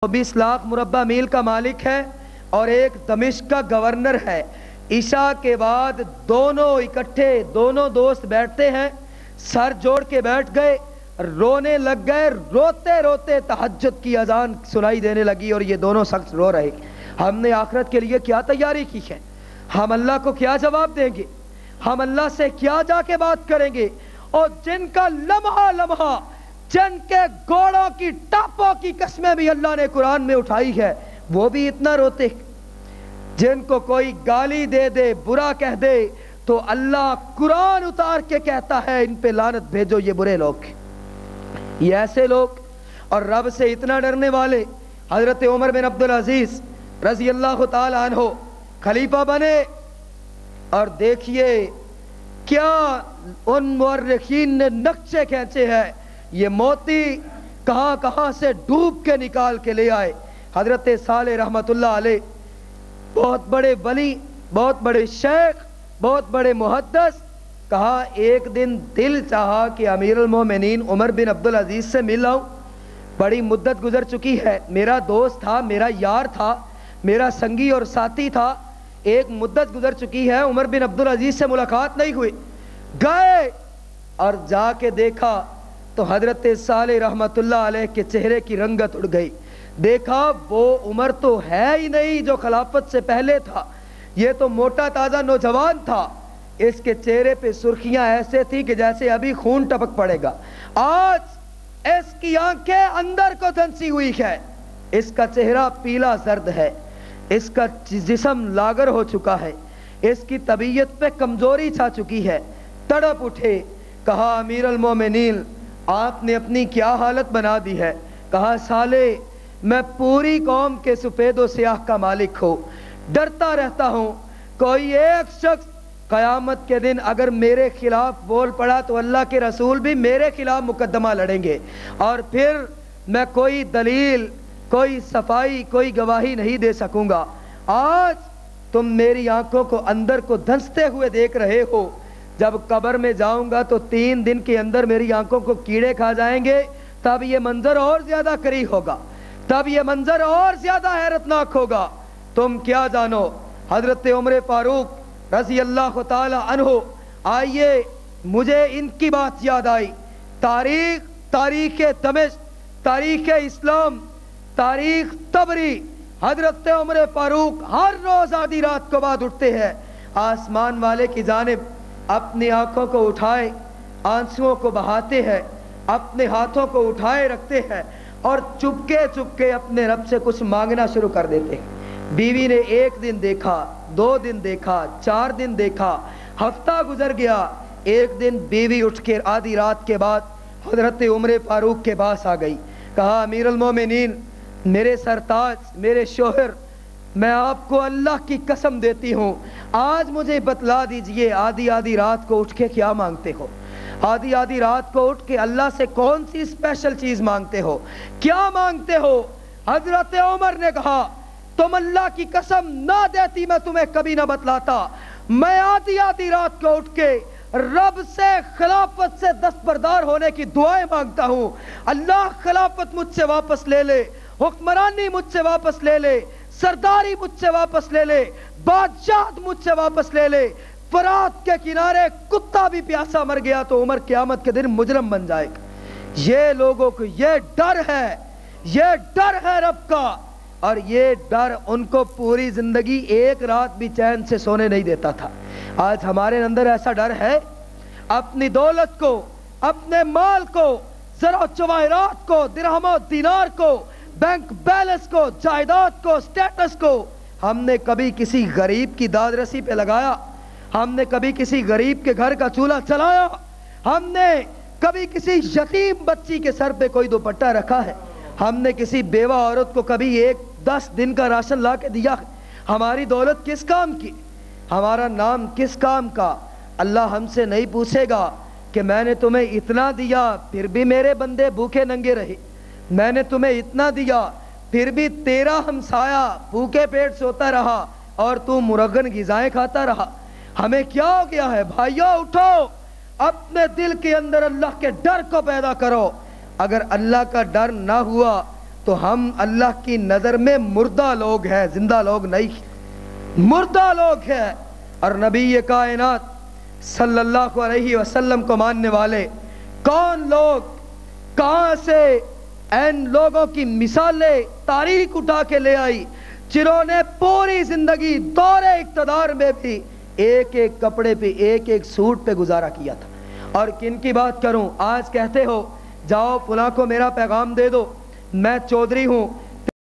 20 लाख मुरब्बा मील का मालिक है और एक दमिश्क का गवर्नर है। ईशा के बाद दोनों इकट्ठे, दोनों दोस्त बैठते हैं, सर जोड़ के बैठ गए, रोने लग गए। रोते रोते तहज्जुद की अजान सुनाई देने लगी और ये दोनों सख्त रो रहे। हमने आखिरत के लिए क्या तैयारी की है? हम अल्लाह को क्या जवाब देंगे? हम अल्लाह से क्या जाके बात करेंगे? और जिनका लम्हा लम्हा, जिनके घोड़ों की टापों की कस्में भी अल्लाह ने कुरान में उठाई है, वो भी इतना रोते। जिनको कोई गाली दे दे, बुरा कह दे, तो अल्लाह कुरान उतार के कहता है इन पे लानत भेजो, ये बुरे लोग, ये ऐसे लोग। और रब से इतना डरने वाले हजरत उमर बिन अब्दुल अजीज रजी अल्लाह ताला अन्हो खलीफा बने। और देखिए क्या उन मुअर्रिखीन ने नक्शे खींचे हैं, ये मोती कहां कहां से डूब के निकाल के ले आए। हजरत साले रहमतुल्लाह अलैह बहुत बड़े वली, बहुत बड़े शेख, बहुत बड़े मुहद्दिस। कहा एक दिन दिल चाहा कि अमीरुल मोमिनीन उमर बिन अब्दुल अजीज से मिल आऊं। बड़ी मुद्दत गुजर चुकी है, मेरा दोस्त था, मेरा यार था, मेरा संगी और साथी था। एक मुद्दत गुजर चुकी है, उमर बिन अब्दुल अजीज से मुलाकात नहीं हुई। गए और जाके देखा तो हजरत साले रहमतुल्लाह अलैह के चेहरे की रंगत उड़ गई। देखा वो उमर तो है ही नहीं जो खिलाफत से पहले था, ये तो मोटा ताजा नौजवान था। इसके चेहरे पे सुर्खियां ऐसे थी कि जैसे अभी खून टपक पड़ेगा। आज इसकी आंखें अंदर को धंसी हुई है, इसका चेहरा पीला जर्द है, इसका जिस्म लागर हो चुका है, इसकी तबीयत पे कमजोरी छा चुकी है। तड़प उठे, कहा अमीरुल मोमिनीन आपने अपनी क्या हालत बना दी है। कहा साले मैं पूरी कौम के सफेदो स्याह का मालिक हूँ, डरता रहता हूँ कोई एक शख्स कयामत के दिन अगर मेरे खिलाफ बोल पड़ा तो अल्लाह के रसूल भी मेरे खिलाफ मुकदमा लड़ेंगे और फिर मैं कोई दलील, कोई सफाई, कोई गवाही नहीं दे सकूंगा। आज तुम मेरी आंखों को अंदर को धंसते हुए देख रहे हो, जब कब्र में जाऊंगा तो 3 दिन के अंदर मेरी आंखों को कीड़े खा जाएंगे, तब ये मंजर और ज्यादा करीब होगा, तब ये मंजर और ज्यादा हैरतनाक होगा। तुम क्या जानो। हजरत उमर फारूक रजी अल्लाह ताला अन्हो, आइए मुझे इनकी बात याद आई। तारीख दमिश्क, तारीख इस्लाम, तारीख तबरी। हजरत उमर फारूक हर रोज आधी रात को बाद उठते हैं, आसमान वाले की जानिब अपनी आंखों को उठाए, आंसुओं को बहाते हैं, अपने हाथों को उठाए रखते हैं और चुपके चुपके अपने रब से कुछ मांगना शुरू कर देते हैं। बीवी ने 1 दिन देखा, 2 दिन देखा, 4 दिन देखा, हफ्ता गुजर गया। एक दिन बीवी उठ के आधी रात के बाद हजरत उमर फारूक के पास आ गई। कहा अमीरुल मोमिनीन मेरे सरताज, मेरे शोहर, मैं आपको अल्लाह की कसम देती हूँ, आज मुझे बतला दीजिए आधी आधी रात को उठ के क्या मांगते हो? आधी आधी रात को उठ के अल्लाह से कौन सी स्पेशल चीज मांगते हो, क्या मांगते हो? हजरत उमर ने कहा तुम अल्लाह की कसम ना देती मैं तुम्हें कभी ना बतलाता। मैं आधी आधी रात को उठ के रब से खिलाफत से दस्तबरदार होने की दुआएं मांगता हूँ। अल्लाह खिलाफत मुझसे वापस ले ले, हुक्मरानी मुझसे वापस ले ले, सरदारी मुझसे वापस ले ले, बादशाह मुझसे वापस ले ले। फरात के किनारे कुत्ता भी प्यासा मर गया तो उमर क़यामत के दिन मुजरम बन जाएगा। ये लोगों को ये डर है, ये डर है रब का, और ये डर उनको पूरी जिंदगी एक रात भी चैन से सोने नहीं देता था। आज हमारे अंदर ऐसा डर है, अपनी दौलत को, अपने माल को, ज़रा जवाहरात को, दिरहम दिनार को, बैंक बैलेंस को, जायदाद को, स्टेटस को हमने कभी किसी गरीब की दादरसी पे लगाया? हमने कभी किसी गरीब के घर का चूल्हा चलाया? हमने कभी किसी यतीम बच्ची के सर पे कोई दुपट्टा रखा है? हमने किसी बेवा औरत को कभी 10 दिन का राशन ला के दिया? हमारी दौलत किस काम की, हमारा नाम किस काम का? अल्लाह हमसे नहीं पूछेगा कि मैंने तुम्हें इतना दिया फिर भी मेरे बंदे भूखे नंगे रहे, मैंने तुम्हें इतना दिया फिर भी तेरा हमसाया भूखे पेट सोता रहा और तू मुरगन गिजाएं खाता रहा। हमें क्या हो गया है? भाइयों उठो, अपने दिल के अंदर अल्लाह के डर को पैदा करो। अगर अल्लाह का डर ना हुआ تو ہم اللہ کی نظر میں مردہ لوگ ہیں، زندہ لوگ نہیں، مردہ لوگ ہیں۔ اور نبی کائنات صلی اللہ علیہ وسلم کو ماننے والے کون لوگ کہاں سے ان لوگوں کی مثالیں تاریخ اٹھا کے لے آئی جنہوں نے پوری زندگی دور اقتدار میں بھی ایک ایک کپڑے پہ ایک ایک سوٹ پہ گزارا کیا تھا۔ اور کن کی بات کروں؟ آج کہتے ہو جاؤ فلاں کو میرا پیغام دے دو، میں چودھری ہوں،